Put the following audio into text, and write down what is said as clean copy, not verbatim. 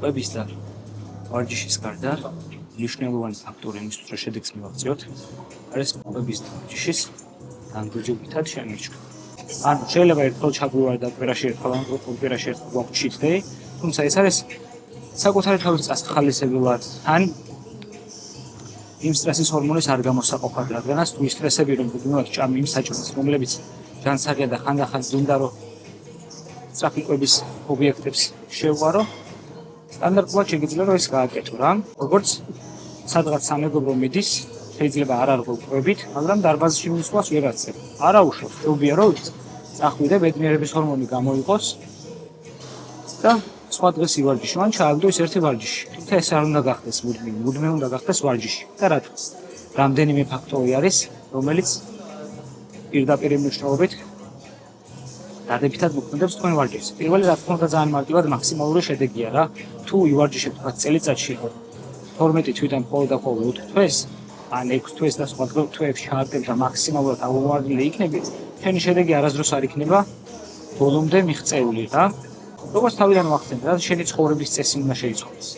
კვების და ვარჯიშის გარდა მნიშვნელოვანი ფაქტორი იმისთვის, რომ შედეგს მივაღწიოთ, არის კვების და ვარჯიშის დანდოჯობითად შემირჩევა. ანუ შეიძლება ერთხელ ჩაგვივარდა კვირაში ერთხელ ან კვირაში ერთხელ გვაქვს day, თუმცა ეს არის საკუთარი თავის წასახალისებლად ან იმ სტრესის ჰორმონის არ გამოსაყოფად, რადგანაც თუ სტრესები რომ გუდმოთ ჭამი იმ საჭმელს, რომლებიც ჯანსაღია და ხანდახან ზუნდა რომ სწრაფი კვების ობიექტებს შევვარო, სტანდარტულად შეგიძლია რომ ეს გააკეთო რა. როგორც სადღაც სამეგობრო მიდის, შეიძლება არ არღო კვებით, მაგრამ დარბაზში მისვლას ვერ აცებ. არა უშავს, შეუძლია რომ წახვიდე ბედნიერების ჰორმონი გამოიყოს და სხვა დღეს ივარჯიში, მან ჩააგდო ის ერთი ვარჯიში. თუმცა ეს არ უნდა გახდეს მუდმივი უნდა გახდეს ვარჯიში. და რატომ? რამდენიმე ფაქტორი არის, რომელიც პირდაპირ მნიშვნელობით დადებითად მოქმედებს თქვენ ვარჯიშს. პირველი რა თქმა უნდა ძალიან მარტივად მაქსიმალური შედეგია რა. თუ ივარჯიშებთ თქვა წელიწადში 12 თვიდან მხოლოდ და მხოლოდ 4 თვეს, ან 6 თვეს და სხვა თვეებში ჩააგდებ და მაქსიმალურად აუვარდილი იქნებით, თქვენი შედეგი არასდროს არ იქნება ბოლომდე მიღწეული რა. როგორც თავიდან ვახსენე, რა შენი ცხოვრების წესი უნდა შეიცვალოს.